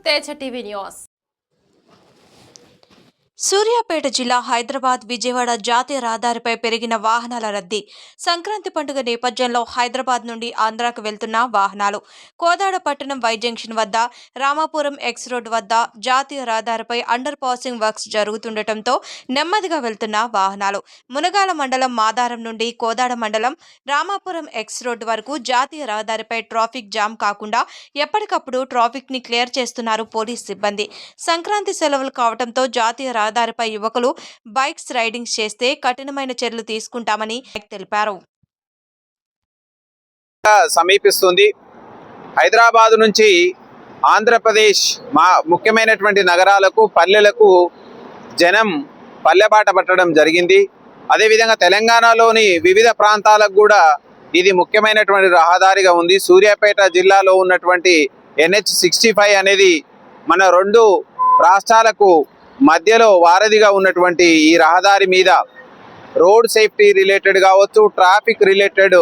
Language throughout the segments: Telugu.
Teja TV news. సూర్యాపేట జిల్లా హైదరాబాద్ విజయవాడ జాతీయ రహదారిపై పెరిగిన వాహనాల రద్దీ. సంక్రాంతి పండుగ నేపథ్యంలో హైదరాబాద్ నుండి ఆంధ్రాకు వెళ్తున్న వాహనాలు కోదాడ పట్టణం వై జంక్షన్ వద్ద, రామాపురం ఎక్స్ రోడ్ వద్ద జాతీయ రహదారిపై అండర్ పాసింగ్ వర్క్స్ జరుగుతుండటంతో నెమ్మదిగా వెళ్తున్న వాహనాలు మునగాల మండలం మాదారం నుండి కోదాడ మండలం రామాపురం ఎక్స్ రోడ్ వరకు జాతీయ రహదారిపై ట్రాఫిక్ జామ్ కాకుండా ఎప్పటికప్పుడు ట్రాఫిక్ ని క్లియర్ చేస్తున్నారు పోలీస్ సిబ్బంది. సంక్రాంతి సెలవులు కావడంతో జాతీయ రహదారిపై యువకులు బైక్స్ రైడింగ్ చేస్తే కఠినమైన చర్యలు తీసుకుంటామని తెలిపారు. సమీపిస్తుంది. హైదరాబాద్ నుంచి ఆంధ్రప్రదేశ్ ముఖ్యమైనటువంటి నగరాలకు, పల్లెలకు జనం పల్లెబాట పట్టడం జరిగింది. అదేవిధంగా తెలంగాణలోని వివిధ ప్రాంతాలకు కూడా ఇది ముఖ్యమైనటువంటి రహదారిగా ఉంది. సూర్యాపేట జిల్లాలో ఉన్నటువంటి NH65 అనేది మన రెండు రాష్ట్రాలకు మధ్యలో వారధిగా ఉన్నటువంటి ఈ రహదారి మీద రోడ్ సేఫ్టీ రిలేటెడ్ కావచ్చు, ట్రాఫిక్ రిలేటెడ్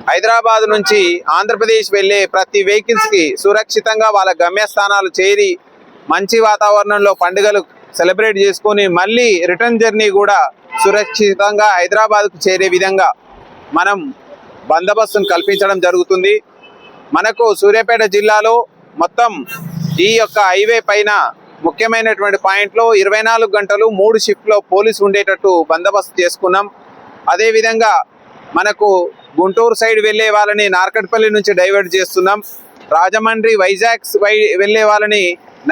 హైదరాబాద్ నుంచి ఆంధ్రప్రదేశ్ వెళ్ళే ప్రతి వెహికల్స్కి సురక్షితంగా వాళ్ళ గమ్యస్థానాలు చేరి మంచి వాతావరణంలో పండుగలు సెలబ్రేట్ చేసుకొని మళ్ళీ రిటర్న్ జర్నీ కూడా సురక్షితంగా హైదరాబాద్కు చేరే విధంగా మనం బందోబస్తును కల్పించడం జరుగుతుంది. మనకు సూర్యాపేట జిల్లాలో మొత్తం ఈ యొక్క హైవే పైన ముఖ్యమైనటువంటి పాయింట్లో 24 గంటలు 3 షిఫ్ట్లో పోలీసు ఉండేటట్టు బందోబస్తు చేసుకున్నాం. అదేవిధంగా మనకు గుంటూరు సైడ్ వెళ్ళే వాళ్ళని నార్కట్పల్లి నుంచి డైవర్ట్ చేస్తున్నాం. రాజమండ్రి, వైజాగ్ వెళ్ళే వాళ్ళని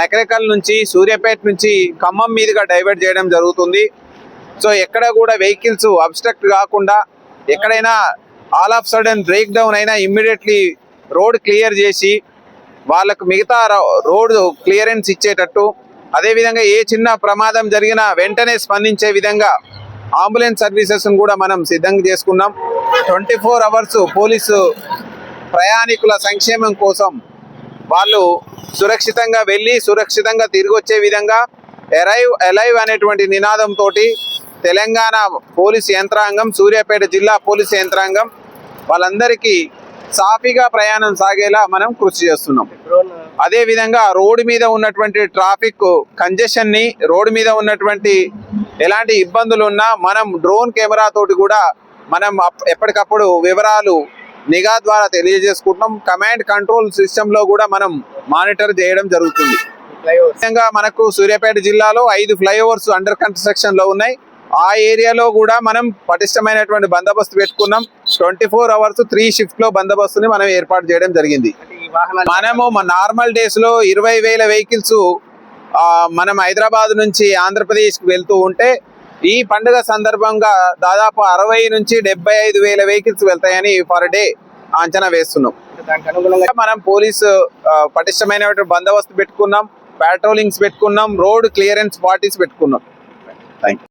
నకరేకల్ నుంచి, సూర్యాపేట నుంచి ఖమ్మం మీదుగా డైవర్ట్ చేయడం జరుగుతుంది. సో ఎక్కడ కూడా వెహికల్స్ అబ్స్ట్రక్ట్ కాకుండా, ఎక్కడైనా all of sudden brake down అయినా ఇమ్మీడియట్లీ రోడ్ క్లియర్ చేసి వాళ్ళకు మిగతా రోడ్డు క్లియరెన్స్ ఇచ్చేటట్టు, అదేవిధంగా ఏ చిన్న ప్రమాదం జరిగినా వెంటనే స్పందించే విధంగా అంబులెన్స్ సర్వీసెస్ను కూడా మనం సిద్ధంగా చేసుకున్నాం. 24 అవర్స్ పోలీసు ప్రయాణికుల సంక్షేమం కోసం వాళ్ళు సురక్షితంగా వెళ్ళి సురక్షితంగా తిరిగి వచ్చే విధంగా అలైవ్ అనేటువంటి నినాదంతో తెలంగాణ పోలీసు యంత్రాంగం, సూర్యాపేట జిల్లా పోలీసు యంత్రాంగం వాళ్ళందరికీ సాఫీగా ప్రయాణం సాగేలా మనం కృషి చేస్తున్నాం. అదే విధంగా రోడ్డు మీద ఉన్నటువంటి ట్రాఫిక్ కంజెషన్ ని, రోడ్డు మీద ఉన్నటువంటి ఎలాంటి ఇబ్బందులు ఉన్నా మనం డ్రోన్ కెమెరా తోటి కూడా మనం ఎప్పటికప్పుడు వివరాలు నిఘా ద్వారా తెలియజేసుకుంటున్నాం. కమాండ్ కంట్రోల్ సిస్టమ్ లో కూడా మనం మానిటర్ చేయడం జరుగుతుంది. విధంగా మనకు సూర్యాపేట జిల్లాలో 5 ఫ్లైఓవర్స్ అండర్ కన్స్ట్రక్షన్ లో ఉన్నాయి. ఆ ఏరియాలో కూడా మనం పటిష్టమైనటువంటి బందోబస్తు పెట్టుకున్నాం. 24 అవర్స్ 3 షిఫ్ట్ లో బందోబస్తుని మనం ఏర్పాటు చేయడం జరిగింది. మనము నార్మల్ డేస్ లో 20,000 వెహికల్స్ మనం హైదరాబాద్ నుంచి ఆంధ్రప్రదేశ్ కు వెళ్తూ ఉంటే ఈ పండుగ సందర్భంగా దాదాపు 60 నుంచి 75,000 వెహికల్స్ వెళ్తాయని పర్ డే అంచనా వేస్తున్నాం. మనం పోలీసు పటిష్టమైనటువంటి బందోబస్తు పెట్టుకున్నాం, పాట్రోలింగ్స్ పెట్టుకున్నాం, రోడ్ క్లియరెన్స్ పార్టీస్ పెట్టుకున్నాం. Thank you.